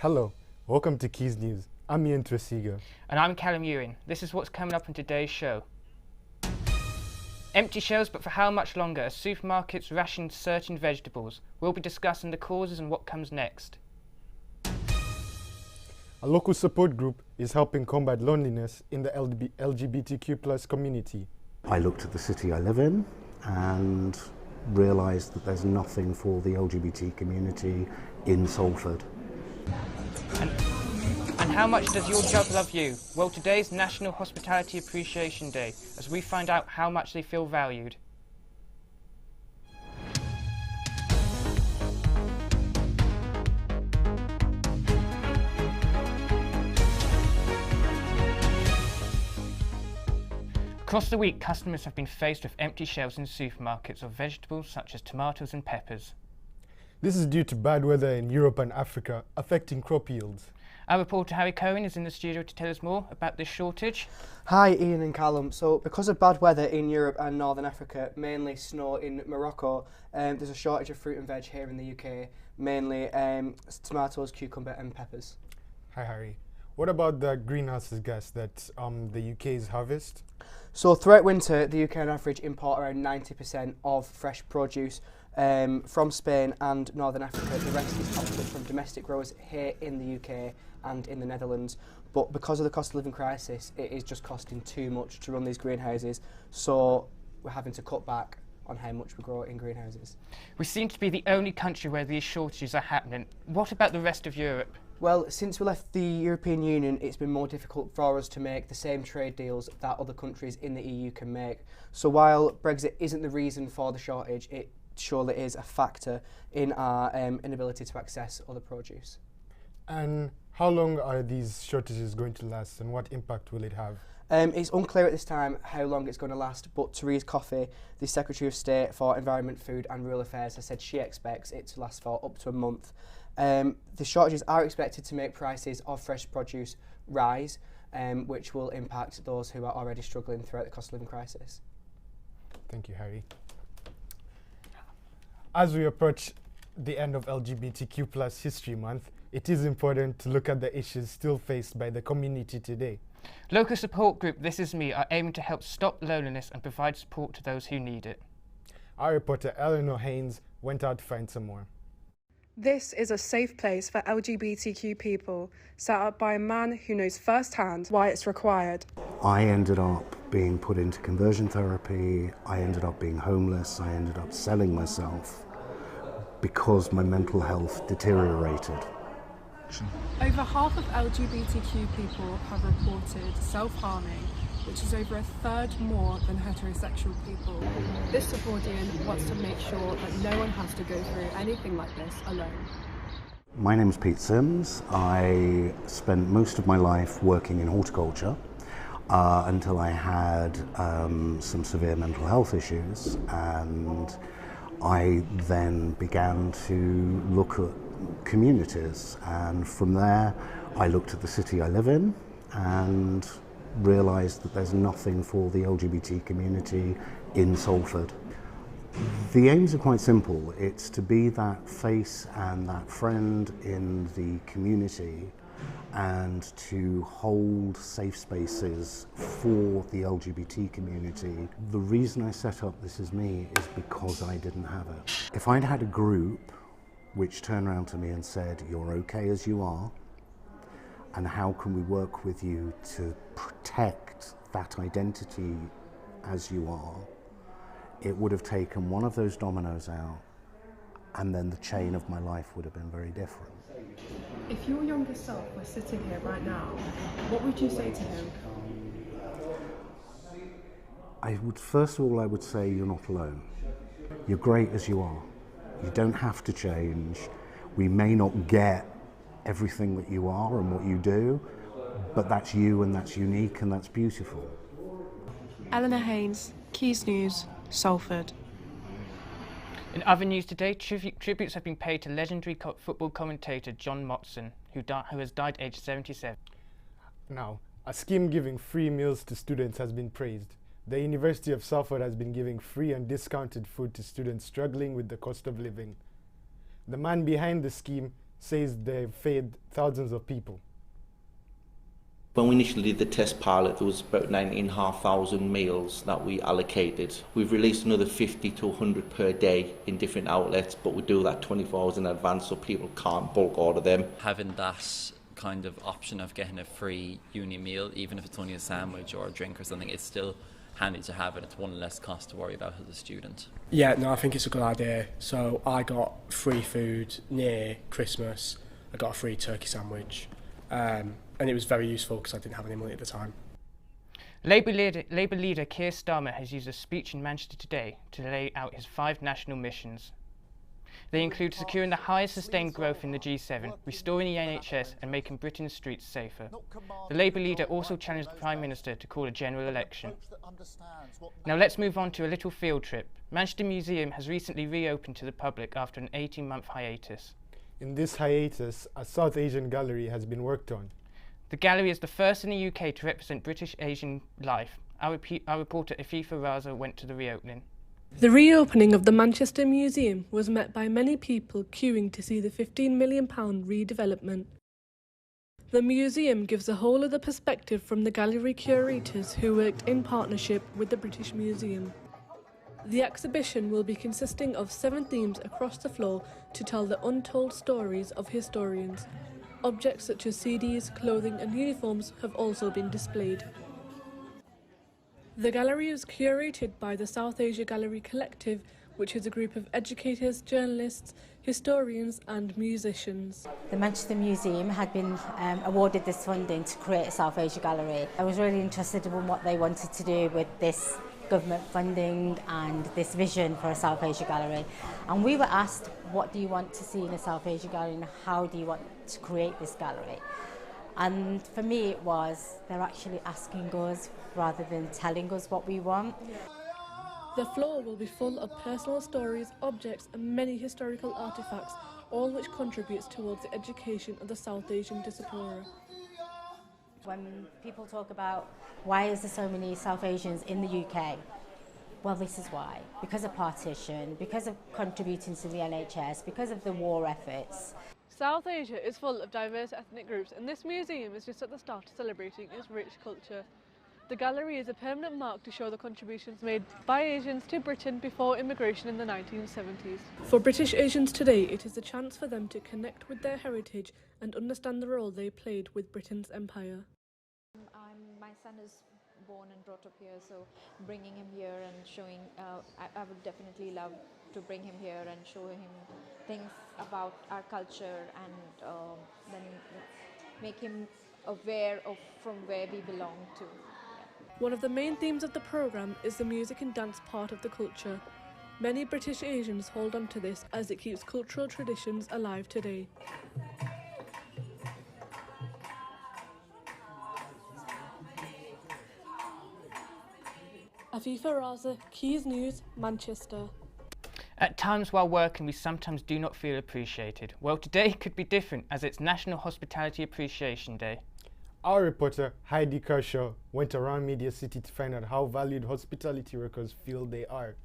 Hello, welcome to Quays News. I'm Ian Tresiga. And I'm Callum Ewing. This is what's coming up in today's show. Empty shelves, but for how much longer as supermarkets ration certain vegetables? We'll be discussing the causes and what comes next. A local support group is helping combat loneliness in the LGBTQ+ community. I looked at the city I live in and realised that there's nothing for the LGBT community in Salford. And how much does your job love you? Well, today's National Hospitality Appreciation Day, as we find out how much they feel valued. Across the week, customers have been faced with empty shelves in supermarkets of vegetables such as tomatoes and peppers. This is due to bad weather in Europe and Africa, affecting crop yields. Our reporter Harry Cohen is in the studio to tell us more about this shortage. Hi Ian and Callum. So because of bad weather in Europe and Northern Africa, mainly snow in Morocco, there's a shortage of fruit and veg here in the UK, mainly tomatoes, cucumber and peppers. Hi Harry. What about the greenhouse gas that the UK's harvest? So throughout winter, the UK on average import around 90% of fresh produce from Spain and Northern Africa. The rest is output from domestic growers here in the UK and in the Netherlands. But because of the cost of living crisis, it is just costing too much to run these greenhouses. So we're having to cut back on how much we grow in greenhouses. We seem to be the only country where these shortages are happening. What about the rest of Europe? Well, since we left the European Union, it's been more difficult for us to make the same trade deals that other countries in the EU can make. So while Brexit isn't the reason for the shortage, it surely is a factor in our inability to access other produce. And how long are these shortages going to last, and what impact will it have? It's unclear at this time how long it's going to last, but Therese Coffey, the Secretary of State for Environment, Food and Rural Affairs, has said she expects it to last for up to a month. The shortages are expected to make prices of fresh produce rise, which will impact those who are already struggling throughout the cost of living crisis. Thank you, Harry. As we approach the end of LGBTQ+ History Month, it is important to look at the issues still faced by the community today. Local support group This Is Me are aiming to help stop loneliness and provide support to those who need it. Our reporter Eleanor Haynes went out to find some more. This is a safe place for LGBTQ people, set up by a man who knows firsthand why it's required. I ended up being put into conversion therapy, I ended up being homeless, I ended up selling myself because my mental health deteriorated. Over half of LGBTQ people have reported self-harming, which is over a third more than heterosexual people. This Salfordian wants to make sure that no one has to go through anything like this alone. My name's Pete Sims. I spent most of my life working in horticulture until I had some severe mental health issues, and I then began to look at communities, and from there I looked at the city I live in and realised that there's nothing for the LGBT community in Salford. The aims are quite simple. It's to be that face and that friend in the community and to hold safe spaces for the LGBT community. The reason I set up This Is Me is because I didn't have it. If I'd had a group which turned around to me and said, "You're okay as you are, and how can we work with you to protect that identity as you are," it would have taken one of those dominoes out, and then the chain of my life would have been very different. If your younger self were sitting here right now, what would you say to him? First of all, I would say you're not alone. You're great as you are. You don't have to change. We may not get everything that you are and what you do, but that's you and that's unique and that's beautiful. Eleanor Haynes, Quays News, Salford. In other news today, tributes have been paid to legendary football commentator John Motson, who has died aged 77. Now, a scheme giving free meals to students has been praised. The University of Salford has been giving free and discounted food to students struggling with the cost of living. The man behind the scheme says they've fed thousands of people. When we initially did the test pilot, there was about 19,500 meals that we allocated. We've released another 50 to 100 per day in different outlets, but we do that 24 hours in advance so people can't bulk order them. Having that kind of option of getting a free uni meal, even if it's only a sandwich or a drink or something, it's still handy to have, and it's one less cost to worry about as a student. Yeah, no, I think it's a good idea. So I got free food near Christmas. I got a free turkey sandwich. And it was very useful because I didn't have any money at the time. Labour leader Keir Starmer has used a speech in Manchester today to lay out his 5 national missions. They include securing the highest sustained growth in the G7, restoring the NHS and making Britain's streets safer. The Labour leader also challenged the Prime Minister to call a general election. Now let's move on to a little field trip. Manchester Museum has recently reopened to the public after an 18-month hiatus. In this hiatus, a South Asian gallery has been worked on. The gallery is the first in the UK to represent British Asian life. Our reporter Afifa Raza went to the reopening. The reopening of the Manchester Museum was met by many people queuing to see the £15 million redevelopment. The museum gives a whole other perspective from the gallery curators who worked in partnership with the British Museum. The exhibition will be consisting of 7 themes across the floor to tell the untold stories of historians. Objects such as CDs, clothing and uniforms have also been displayed. The gallery is curated by the South Asia Gallery Collective, which is a group of educators, journalists, historians and musicians. The Manchester Museum had been awarded this funding to create a South Asia Gallery. I was really interested in what they wanted to do with this government funding and this vision for a South Asia Gallery. And we were asked, what do you want to see in a South Asia Gallery and how do you want to create this gallery? And for me it was, they're actually asking us rather than telling us what we want. The floor will be full of personal stories, objects and many historical artefacts, all which contributes towards the education of the South Asian diaspora. When people talk about why is there so many South Asians in the UK, well, this is why. Because of partition, because of contributing to the NHS, because of the war efforts. South Asia is full of diverse ethnic groups and this museum is just at the start of celebrating its rich culture. The gallery is a permanent mark to show the contributions made by Asians to Britain before immigration in the 1970s. For British Asians today, it is a chance for them to connect with their heritage and understand the role they played with Britain's empire. My son is born and brought up here, so bringing him here and showing, I would definitely love to bring him here and show him things about our culture and then make him aware of from where we belong to. One of the main themes of the programme is the music and dance part of the culture. Many British Asians hold on to this as it keeps cultural traditions alive today. Afifa Raza, Quays News, Manchester. At times while working, we sometimes do not feel appreciated. Well, today could be different as it's National Hospitality Appreciation Day. Our reporter Heidi Kershaw went around Media City to find out how valued hospitality workers feel they are.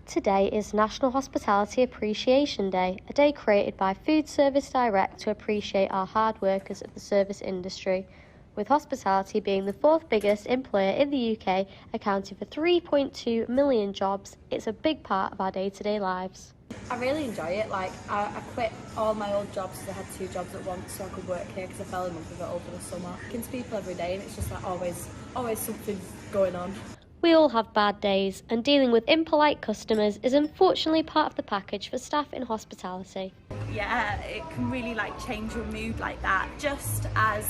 Today is National Hospitality Appreciation Day, a day created by Food Service Direct to appreciate our hard workers of the service industry, with hospitality being the 4th biggest employer in the UK, accounting for 3.2 million jobs. It's a big part of our day-to-day lives. I really enjoy it. Like I quit all my old jobs because I had 2 jobs at once so I could work here because I fell in love with it over the summer. Talking to people every day and it's just like always something going on. We all have bad days, and dealing with impolite customers is unfortunately part of the package for staff in hospitality. Yeah, it can really change your mood like that, just as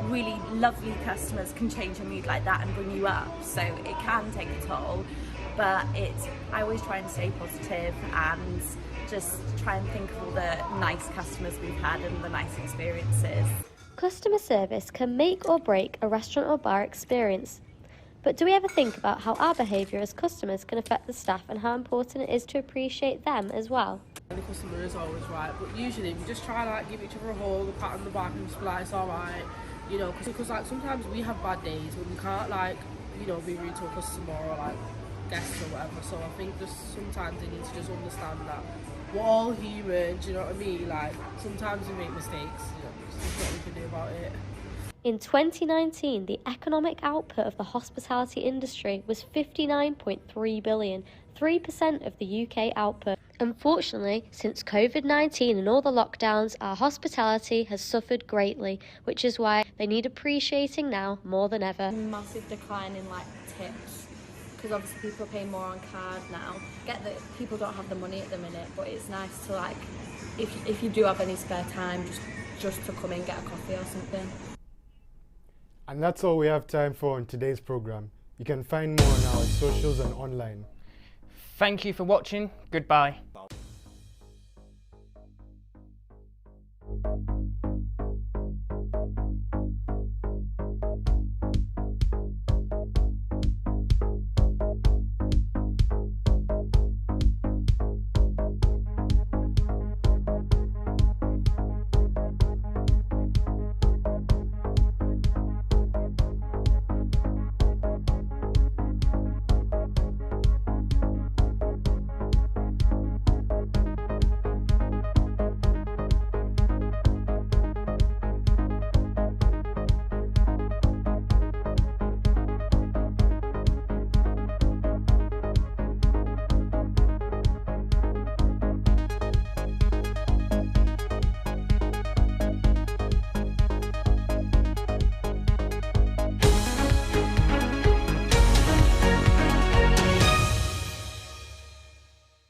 really lovely customers can change your mood like that and bring you up, so it can take a toll, but I always try and stay positive and just try and think of all the nice customers we've had and the nice experiences. Customer service can make or break a restaurant or bar experience. But do we ever think about how our behaviour as customers can affect the staff and how important it is to appreciate them as well? The customer is always right, but usually we just try to give each other a hug, a pat on the back and just be like, it's alright, you know, because sometimes we have bad days when we can't be rude to a customer or guests or whatever, so I think just sometimes they need to just understand that we're all human, do you know what I mean? Like, sometimes we make mistakes, you know, there's nothing we can do about it. In 2019, the economic output of the hospitality industry was 59.3 billion, 3% of the UK output. Unfortunately, since COVID-19 and all the lockdowns, our hospitality has suffered greatly, which is why they need appreciating now more than ever. Massive decline in like tips, because obviously people are paying more on card now. Get that people don't have the money at the minute, but it's nice to like, if you do have any spare time, just to come in, get a coffee or something. And that's all we have time for on today's program. You can find more on our socials and online. Thank you for watching. Goodbye.